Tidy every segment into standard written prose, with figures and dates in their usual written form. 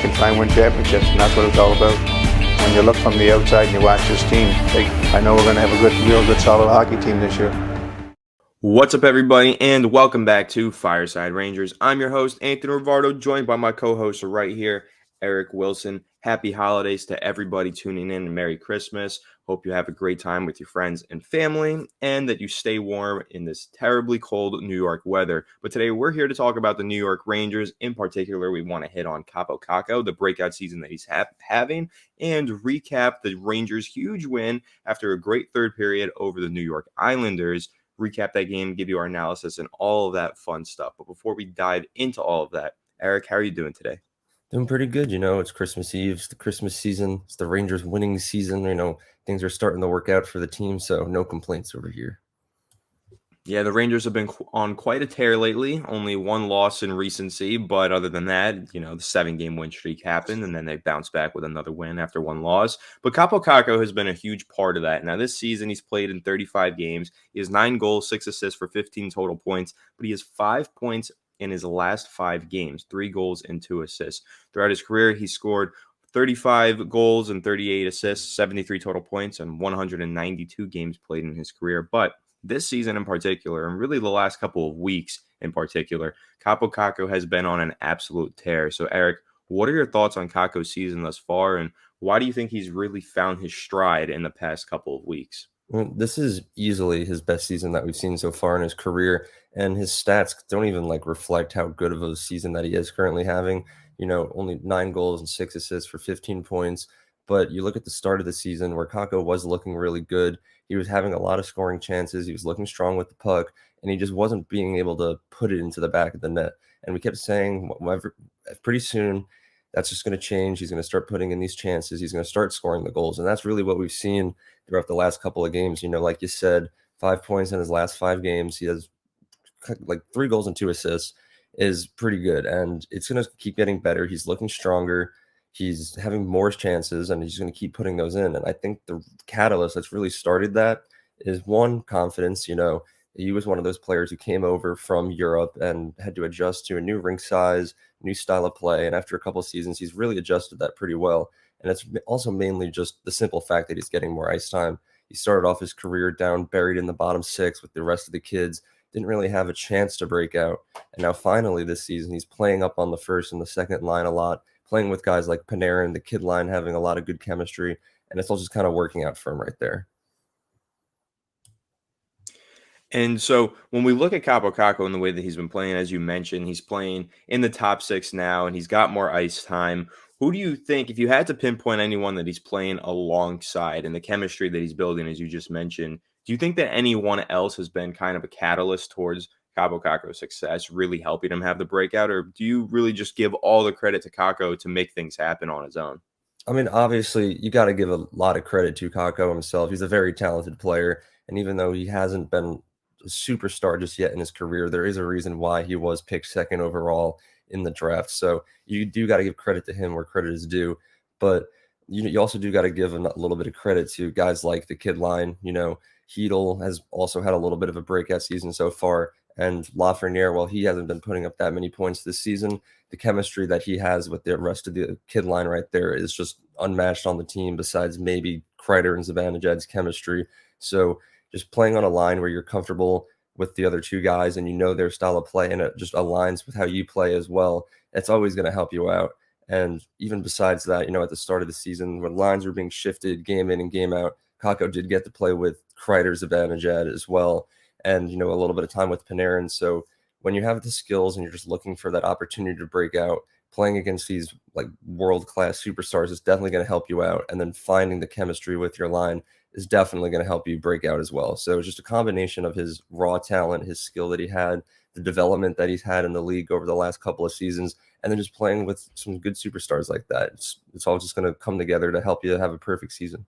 can try and win championships, and that's what it's all about. When you look from the outside and you watch this team, I know we're going to have a real good, solid hockey team this year. What's up, everybody, and welcome back to Fireside Rangers. I'm your host, Anthony Rivardo, joined by my co-host right here, Eric Wilson. Happy holidays to everybody tuning in, and Merry Christmas. Hope you have a great time with your friends and family, and that you stay warm in this terribly cold New York weather. But today we're here to talk about the New York Rangers. In particular, we want to hit on Kaapo Kakko, the breakout season that he's having, and recap the Rangers' huge win after a great third period over the New York Islanders. Recap that game, give you our analysis, and all of that fun stuff. But before we dive into all of that, Eric, how are you doing today? Doing pretty good. It's Christmas Eve. It's the Christmas season. It's the Rangers winning season. Things are starting to work out for the team, so no complaints over here. Yeah, the Rangers have been on quite a tear lately. Only one loss in recency, but other than that, the 7-game win streak happened, and then they bounced back with another win after one loss. But Kaapo Kakko has been a huge part of that. Now, this season, he's played in 35 games. He has 9 goals, 6 assists for 15 total points, but he has 5 points in his last 5 games, 3 goals and 2 assists. Throughout his career, he scored 35 goals and 38 assists, 73 total points, and 192 games played in his career. But this season in particular, and really the last couple of weeks in particular, Kaapo Kakko has been on an absolute tear. So, Eric, what are your thoughts on Kakko's season thus far, and why do you think he's really found his stride in the past couple of weeks? Well, this is easily his best season that we've seen so far in his career, and his stats don't even reflect how good of a season that he is currently having. Only 9 goals and 6 assists for 15 points. But you look at the start of the season where Kakko was looking really good. He was having a lot of scoring chances. He was looking strong with the puck, and he just wasn't being able to put it into the back of the net. And we kept saying, pretty soon, that's just going to change. He's going to start putting in these chances. He's going to start scoring the goals. And that's really what we've seen throughout the last couple of games. Like you said, 5 points in his last 5 games. He has 3 goals and 2 assists is pretty good. And it's going to keep getting better. He's looking stronger. He's having more chances, and he's going to keep putting those in. And I think the catalyst that's really started that is, one, confidence. He was one of those players who came over from Europe and had to adjust to a new rink size, new style of play. And after a couple of seasons, he's really adjusted that pretty well. And it's also mainly just the simple fact that he's getting more ice time. He started off his career down, buried in the bottom 6 with the rest of the kids, didn't really have a chance to break out. And now finally this season, he's playing up on the first and the second line a lot, playing with guys like Panarin, the kid line having a lot of good chemistry, and it's all just kind of working out for him right there. And so when we look at Kaapo Kakko and the way that he's been playing, as you mentioned, he's playing in the top 6 now, and he's got more ice time. Who do you think, if you had to pinpoint anyone that he's playing alongside and the chemistry that he's building, as you just mentioned, do you think that anyone else has been kind of a catalyst towards Kaapo Kakko's success, really helping him have the breakout? Or do you really just give all the credit to Kakko to make things happen on his own? I mean, obviously, you got to give a lot of credit to Kakko himself. He's a very talented player, and even though he hasn't been a superstar just yet in his career, there is a reason why he was picked 2nd overall in the draft. So you do got to give credit to him where credit is due. But you also do got to give a little bit of credit to guys like the kid line. Hedl has also had a little bit of a breakout season so far. And Lafreniere, while he hasn't been putting up that many points this season, the chemistry that he has with the rest of the kid line right there is just unmatched on the team, besides maybe Kreider and Zibanejad's chemistry. So just playing on a line where you're comfortable with the other 2 guys and their style of play, and it just aligns with how you play as well, it's always going to help you out. And even besides that, at the start of the season, when lines were being shifted game in and game out, Kakko did get to play with Kreider, Zibanejad as well, and a little bit of time with Panarin. So when you have the skills and you're just looking for that opportunity to break out, playing against these world-class superstars is definitely going to help you out. And then finding the chemistry with your line is definitely going to help you break out as well. So it's just a combination of his raw talent, his skill that he had, the development that he's had in the league over the last couple of seasons, and then just playing with some good superstars like that. It's all just going to come together to help you have a perfect season.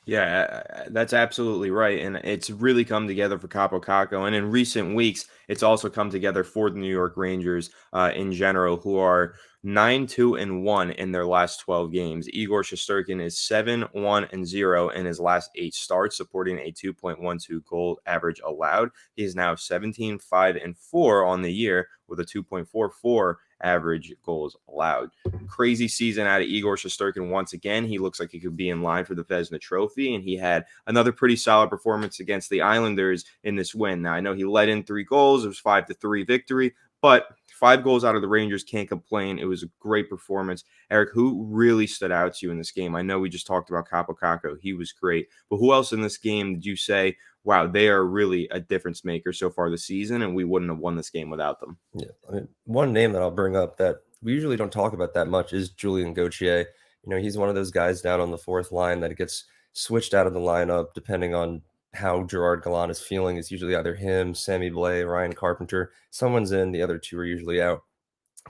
Yeah, that's absolutely right. And it's really come together for Kaapo Kakko. And in recent weeks, it's also come together for the New York Rangers in general, who are 9-2-1 in their last 12 games. Igor Shesterkin is 7-1-0 in his last 8 starts, supporting a 2.12 goal average allowed. He is now 17-5-4 on the year with a 2.44 average goals allowed. Crazy season out of Igor Shesterkin once again. He looks like he could be in line for the Vezina Trophy, and he had another pretty solid performance against the Islanders in this win. Now, I know he let in 3 goals. It was 5-3 victory, but 5 goals out of the Rangers, can't complain. It was a great performance. Eric, who really stood out to you in this game? I know we just talked about Kaapo Kakko. He was great. But who else in this game did you say, wow, they are really a difference maker so far this season, and we wouldn't have won this game without them? Yeah, I mean, one name that I'll bring up that we usually don't talk about that much is Julien Gauthier. He's one of those guys down on the fourth line that gets switched out of the lineup depending on how Gerard Gallant is feeling. It's usually either him, Sammy Blais, Ryan Carpenter. Someone's in, the other 2 are usually out.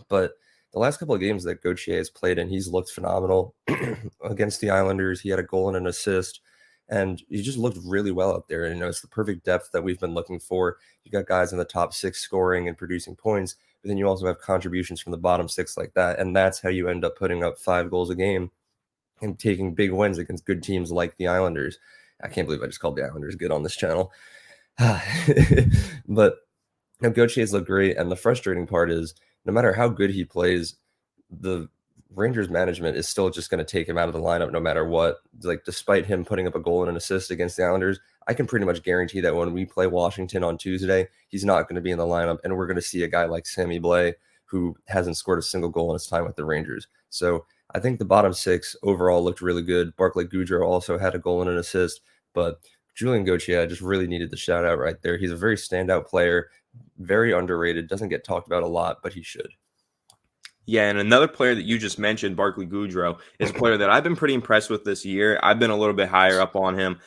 But the last couple of games that Gauthier has played in, he's looked phenomenal. Against the Islanders, he had a goal and an assist, and he just looked really well out there. And it's the perfect depth that we've been looking for. You got guys in the top 6 scoring and producing points, but then you also have contributions from the bottom 6 like that, and that's how you end up putting up 5 goals a game and taking big wins against good teams like the Islanders. I can't believe I just called the Islanders good on this channel. But Gauthier's looked great, and the frustrating part is no matter how good he plays, the Rangers management is still just going to take him out of the lineup no matter what. Like, despite him putting up a goal and an assist against the Islanders, I can pretty much guarantee that when we play Washington on Tuesday, he's not going to be in the lineup, and we're going to see a guy like Sammy Blais who hasn't scored a single goal in his time with the Rangers. So I think the bottom 6 overall looked really good. Barclay Goodrow also had a goal and an assist, but Julien Gauthier just really needed the shout out right there. He's a very standout player, very underrated, doesn't get talked about a lot, but he should. Yeah, and another player that you just mentioned, Barclay Goodrow, is a player that I've been pretty impressed with this year. I've been a little bit higher up on him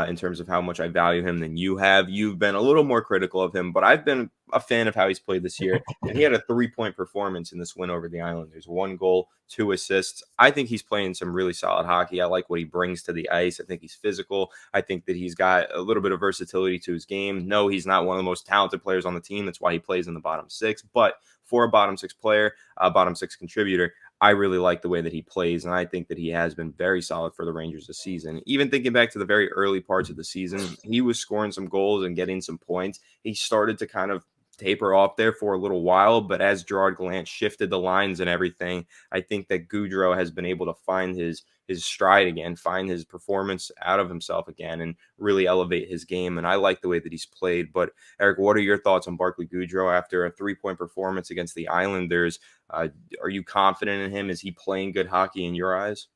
in terms of how much I value him than you have. You've been a little more critical of him, but I've been a fan of how he's played this year. And he had a 3-point performance in this win over the Islanders. 1 goal, 2 assists. I think he's playing some really solid hockey. I like what he brings to the ice. I think he's physical. I think that he's got a little bit of versatility to his game. No, he's not one of the most talented players on the team. That's why he plays in the bottom 6. But for a bottom 6 player, a bottom 6 contributor, I really like the way that he plays, and I think that he has been very solid for the Rangers this season. Even thinking back to the very early parts of the season, he was scoring some goals and getting some points. He started to kind of taper off there for a little while, but as Gerard Gallant shifted the lines and everything, I think that Goodrow has been able to find his stride again, find his performance out of himself again, and really elevate his game. And I like the way that he's played. But Eric, what are your thoughts on Barclay Goodrow after a 3-point performance against the Islanders? Are you confident in him? Is he playing good hockey in your eyes?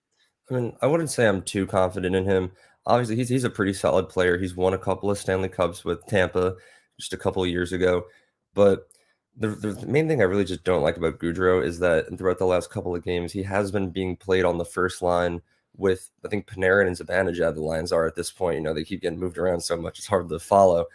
I mean, I wouldn't say I'm too confident in him. Obviously, he's a pretty solid player. He's won a couple of Stanley Cups with Tampa just a couple of years ago. But the main thing I really just don't like about Goodrow is that throughout the last couple of games, he has been being played on the first line with, I think, Panarin and Zibanejad, the lines are at this point. They keep getting moved around so much, it's hard to follow.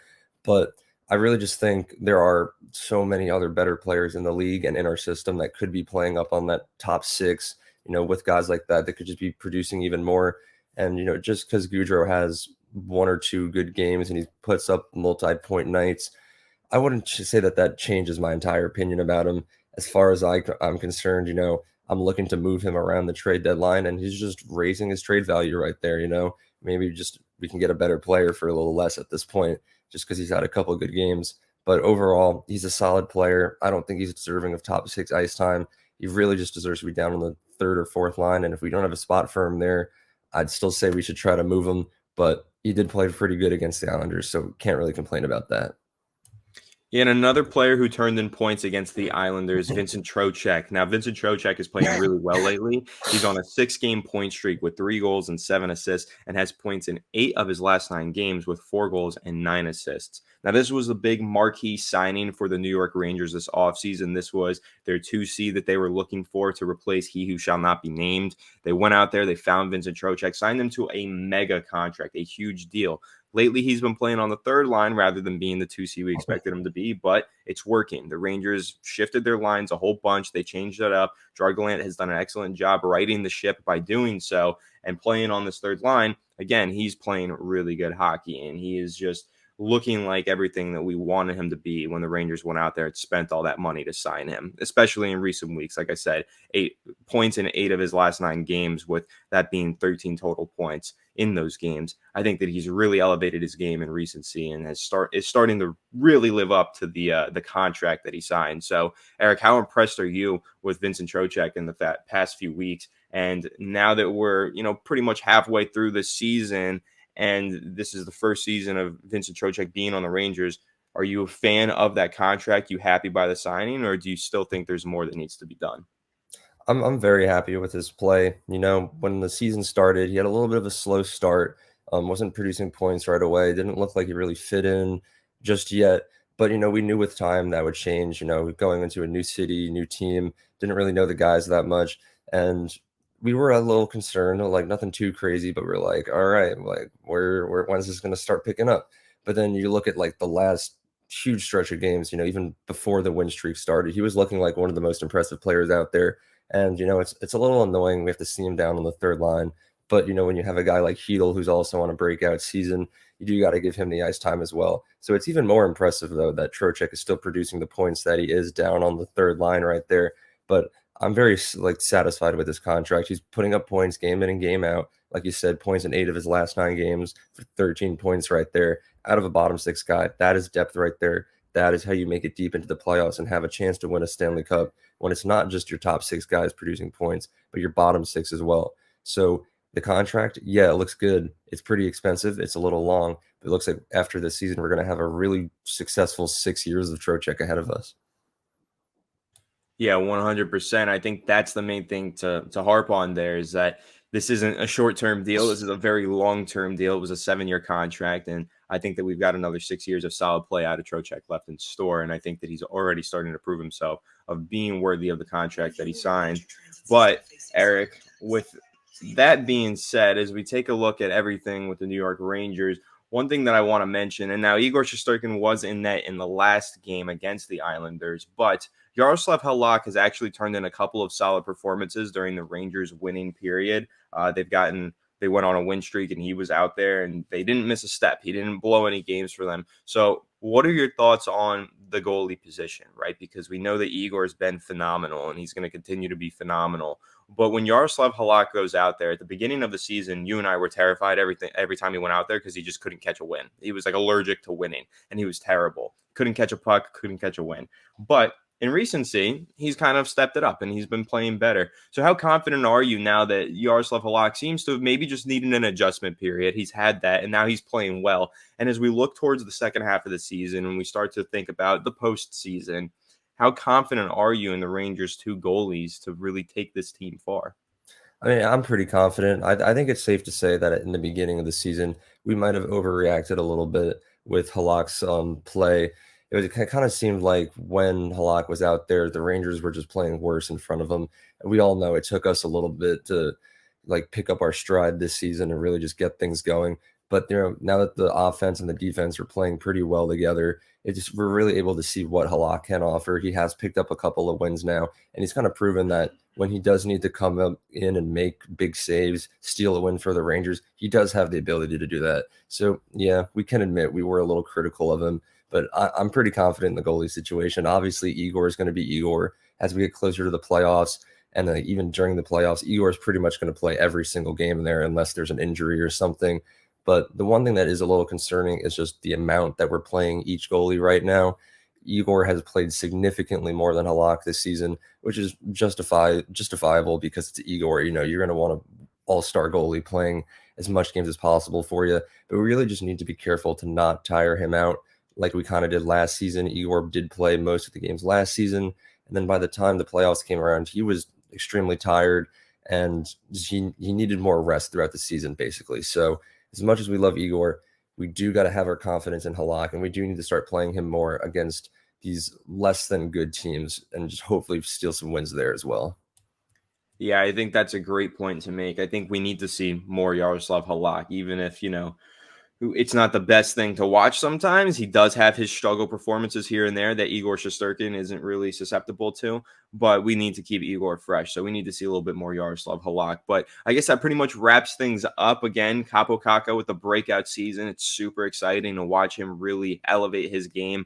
But I really just think there are so many other better players in the league and in our system that could be playing up on that top 6, with guys like that could just be producing even more. And, just because Goodrow has 1 or 2 good games and he puts up multi-point nights, I wouldn't say that changes my entire opinion about him. As far as I'm concerned, I'm looking to move him around the trade deadline, and he's just raising his trade value right there. Maybe just we can get a better player for a little less at this point, just because he's had a couple of good games. But overall, he's a solid player. I don't think he's deserving of top 6 ice time. He really just deserves to be down on the 3rd or 4th line. And if we don't have a spot for him there, I'd still say we should try to move him. But he did play pretty good against the Islanders, so can't really complain about that. And another player who turned in points against the Islanders, Vincent Trocheck. Now, Vincent Trocheck is playing really well lately. He's on a 6-game point streak with 3 goals and 7 assists and has points in 8 of his last 9 games with 4 goals and 9 assists. Now, this was a big marquee signing for the New York Rangers this offseason. This was their 2C that they were looking for to replace he who shall not be named. They went out there, they found Vincent Trocheck, signed him to a mega contract, a huge deal. Lately, he's been playing on the 3rd line rather than being the 2C we expected him to be, but it's working. The Rangers shifted their lines a whole bunch. They changed it up. Gerard Gallant has done an excellent job righting the ship by doing so and playing on this 3rd line. Again, he's playing really good hockey, and he is just looking like everything that we wanted him to be when the Rangers went out there and spent all that money to sign him, especially in recent weeks. Like I said, 8 points in 8 of his last 9 games, with that being 13 total points in those games. I think that he's really elevated his game in recency and is starting to really live up to the contract that he signed. So, Eric, how impressed are you with Vincent Trocheck in the past few weeks? And now that we're, pretty much halfway through the season, and this is the first season of Vincent Trocheck being on the Rangers, are you a fan of that contract? You happy by the signing, or do you still think there's more that needs to be done? I'm very happy with his play. When the season started, he had a little bit of a slow start. Wasn't producing points right away. Didn't look like he really fit in just yet. But we knew with time that would change. Going into a new city, new team, didn't really know the guys that much, and we were a little concerned. Like nothing too crazy, but we're like, all right, like when's this going to start picking up? But then you look at like the last huge stretch of games. Even before the win streak started, he was looking like one of the most impressive players out there. And it's a little annoying. We have to see him down on the third line. But when you have a guy like Hedel who's also on a breakout season, you do got to give him the ice time as well. So it's even more impressive though that Trocheck is still producing the points that he is down on the third line right there. But I'm very satisfied with his contract. He's putting up points game in and game out. Like you said, points in 8 of his last 9 games for 13 points right there out of a bottom 6 guy. That is depth right there. That is how you make it deep into the playoffs and have a chance to win a Stanley Cup, when it's not just your top 6 guys producing points, but your bottom 6 as well. So the contract, yeah, it looks good. It's pretty expensive. It's a little long, but it looks like after this season, we're going to have a really successful 6 years of Trocheck ahead of us. Yeah, 100%. I think that's the main thing to harp on there, is that this isn't a short-term deal. This is a very long-term deal. It was a 7-year contract, and I think that we've got another 6 years of solid play out of Trocheck left in store, and I think that he's already starting to prove himself of being worthy of the contract that he signed. But, Eric, with that being said, as we take a look at everything with the New York Rangers, one thing that I want to mention, and now Igor Shesterkin was in net in the last game against the Islanders, but Yaroslav Halak has actually turned in a couple of solid performances during the Rangers winning period. They went on a win streak and he was out there and they didn't miss a step. He didn't blow any games for them. So what are your thoughts on the goalie position, right? Because we know that Igor's been phenomenal and he's going to continue to be phenomenal. But when Yaroslav Halak goes out there at the beginning of the season, you and I were terrified every time he went out there because he just couldn't catch a win. He was like allergic to winning and he was terrible. Couldn't catch a puck, couldn't catch a win. But in recency, he's kind of stepped it up and he's been playing better. So how confident are you now that Yaroslav Halak seems to have maybe just needed an adjustment period? He's had that and now he's playing well. And as we look towards the second half of the season and we start to think about the postseason, how confident are you in the Rangers' 2 goalies to really take this team far? I mean, I'm pretty confident. I think it's safe to say that in the beginning of the season, we might have overreacted a little bit with Halak's play. It kind of seemed like when Halak was out there, the Rangers were just playing worse in front of him. And we all know it took us a little bit to pick up our stride this season and really just get things going. But now that the offense and the defense are playing pretty well together, we're really able to see what Halak can offer. He has picked up a couple of wins now, and he's kind of proven that when he does need to come up in and make big saves, steal a win for the Rangers, he does have the ability to do that. So yeah, we can admit we were a little critical of him, but I'm pretty confident in the goalie situation. Obviously, Igor is going to be Igor as we get closer to the playoffs. And even during the playoffs, Igor is pretty much going to play every single game in there unless there's an injury or something. But the one thing that is a little concerning is just the amount that we're playing each goalie right now. Igor has played significantly more than Halak this season, which is justifiable because it's Igor. You're going to want an all-star goalie playing as much games as possible for you. But we really just need to be careful to not tire him out like we kind of did last season. Igor did play most of the games last season. And then by the time the playoffs came around, he was extremely tired and he needed more rest throughout the season, basically. So as much as we love Igor, we do got to have our confidence in Halak, and we do need to start playing him more against these less than good teams and just hopefully steal some wins there as well. Yeah, I think that's a great point to make. I think we need to see more Yaroslav Halak, even if, it's not the best thing to watch sometimes. He does have his struggle performances here and there that Igor Shesterkin isn't really susceptible to, but we need to keep Igor fresh. So we need to see a little bit more Yaroslav Halak. But I guess that pretty much wraps things up. Again, Kaapo Kakko with the breakout season. It's super exciting to watch him really elevate his game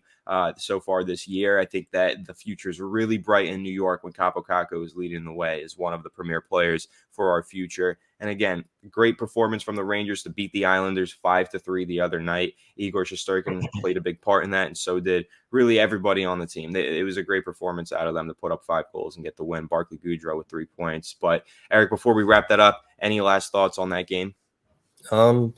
so far this year. I think that the future is really bright in New York when Kaapo Kakko is leading the way as one of the premier players for our future. And again, great performance from the Rangers to beat the Islanders 5-3 the other night. Igor Shesterkin played a big part in that, and so did really everybody on the team. It was a great performance out of them to put up 5 goals and get the win. Barclay Goodrow with 3 points. But Eric, before we wrap that up, any last thoughts on that game? A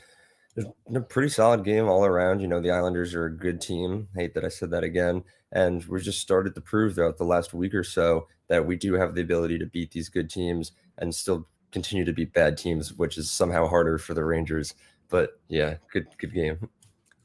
pretty solid game all around. The Islanders are a good team. Hate that I said that again. And we just started to prove throughout the last week or so that we do have the ability to beat these good teams and still continue to beat bad teams, which is somehow harder for the Rangers. But yeah, good game.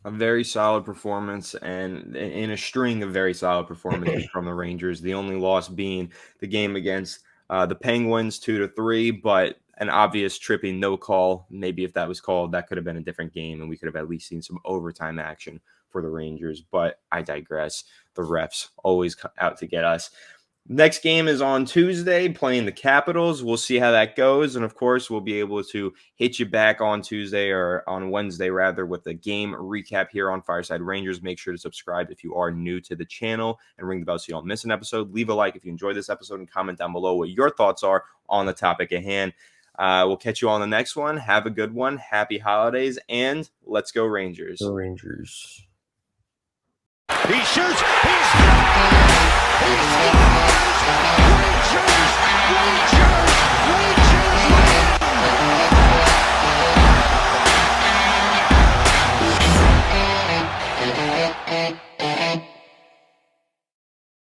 A very solid performance, and in a string of very solid performances from the Rangers. The only loss being the game against the Penguins 2-3, but an obvious tripping no call. Maybe if that was called, that could have been a different game, and we could have at least seen some overtime action for the Rangers. But I digress. The refs always out to get us. Next game is on Tuesday, playing the Capitals. We'll see how that goes. And, of course, we'll be able to hit you back on Tuesday, or on Wednesday, rather, with a game recap here on Fireside Rangers. Make sure to subscribe if you are new to the channel and ring the bell so you don't miss an episode. Leave a like if you enjoyed this episode and comment down below what your thoughts are on the topic at hand. We'll catch you on the next one. Have a good one. Happy holidays, and let's go Rangers. Go Rangers. He shoots. He's